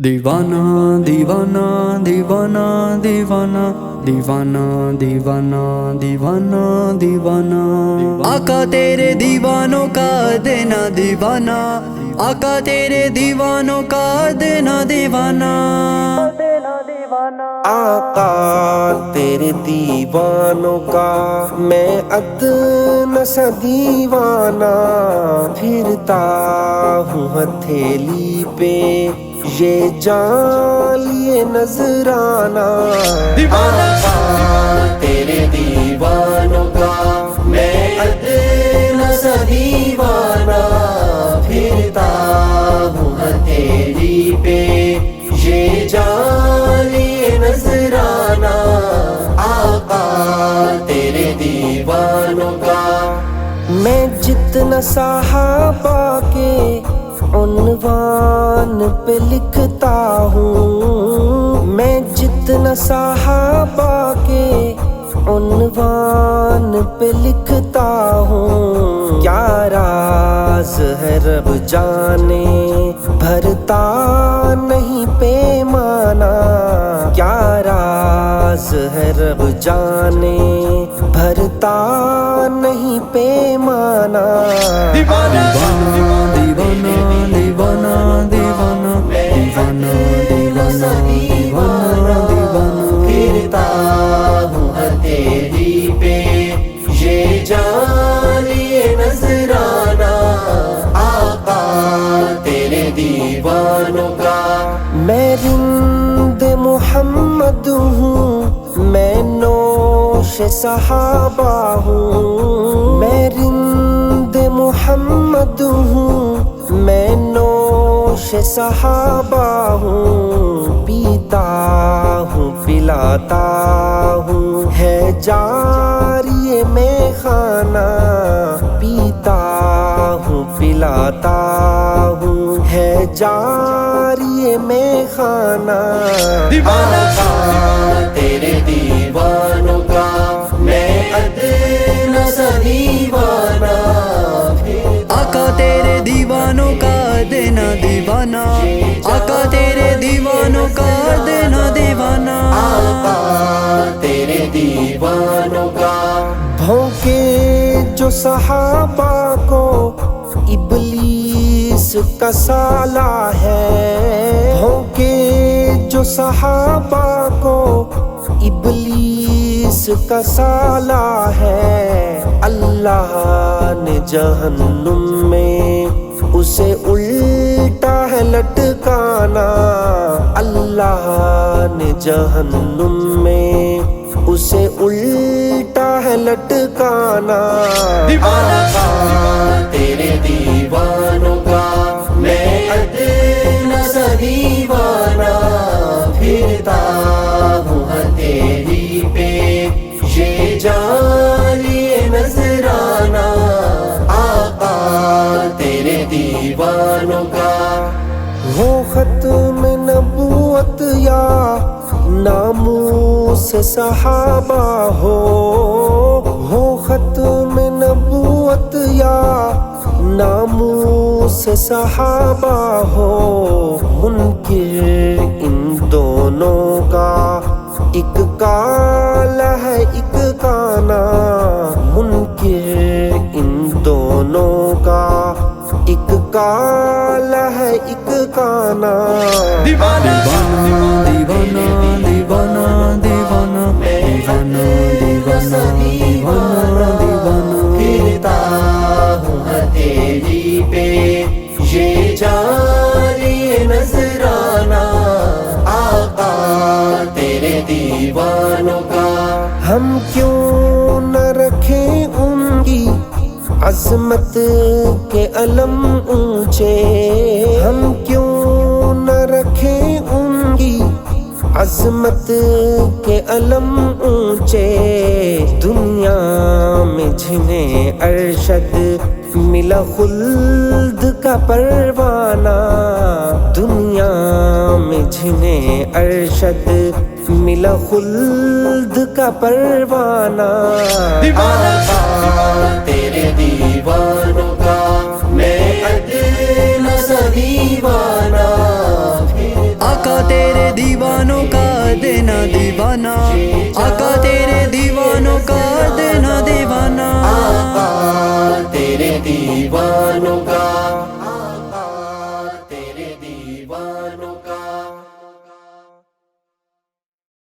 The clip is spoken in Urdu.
دیوانہ دیوانہ دیوانہ دیوانہ دیوانہ دیوانہ دیوانہ دیوانہ آقا تیرے دیوانوں کا دینا دیوانہ، آقا تیرے دیوانوں کا دینا دیوانہ، آقا تیرے دیوانوں کا میں ادنیٰ سا دیوانہ، پھرتا ہوں ہتھیلی پہ یہ جان لیے نذرانہ۔ آقا تیرے دیوانوں کا میں ادنیٰ سا دیوانہ، پھرتا ہوں ہتھیلی پہ یہ جان لیے نذرانہ۔ آقا تیرے دیوانوں کا میں جتنا صحابہ کے عنوان پہ لکھتا ہوں، میں جتنا صحابہ کے عنوان پہ لکھتا ہوں، کیا راز ہے رب جانے بھرتا نہیں پیمانہ، کیا راز ہے رب جانے بھرتا نہیں پیمانہ۔ دیوانہ دیوانہ دیوانہ دیوانہ دیوانہ دیوانہ دیوانہ دیوانہ پھرتا ہوں ہتھیلی پہ یہ جان لیے نذرانہ۔ آقا تیرے دیوانوں کا میں رند محمد ہوں، میں نوش صحابہ ہوں، میں رند محمد ہوں، میں نوش صحابہ ہوں، پیتا ہوں پلاتا ہوں ہے جاری میں خانہ، پیتا ہوں پلاتا ہوں ہے جاری میں خانہ۔ آقا تیرے دیوانوں کا میں ادنیٰ سا دیوانہ، آقا تیرے دیوانوں کا دینا دیوانہ، آقا تیرے دیوانوں کا دینا دیوانہ۔ آقا تیرے دیوانوں کا بھونکے جو صحابہ کو ابلیس کا سالہ ہے، بھونکے جو صحابہ کو ابلیس کا سالہ ہے، اللہ نے جہنم میں اسے الٹا ہے لٹکانا، اللہ نے جہنم میں اسے الٹا ہے لٹکانا۔ آقا تیرے دیوانوں کا میں ادنیٰ سا دیوانہ، پھرتا ہوں ہتھیلی پہ یہ جان لیے نذرانہ۔ آقا تیرے دیوانوں کا ہو ختم نبوت یا ناموس صحابہ ہو ختم نبوت یا ناموس صحابہ ہو، منکر ان دونوں کا ایک کالا ہے ایک کانا، منکر ان دونوں کا ایک کالا ہے ایک کانا۔ دیوانہ دیوانہ دیوانہ دیوانہ دیوانہ دیوانہ دیوانہ دیوانہ پھرتا ہوں ہتھیلی پہ یہ جان لیے نذرانہ۔ آقا تیرے دیوانوں کا ہم کیوں نہ رکھیں ان کی عظمت کے علم اونچے، ہم کیوں نہ رکھیں ان کی عظمت کے علم اونچے، دنیا میں جنہیں ارشد ملا خلد کا پروانہ، دنیا میں جنہیں ارشد ملا خلد کا پروانہ۔ آقا تیرے دیوانوں کا میں ادنیٰ سا دیوانہ،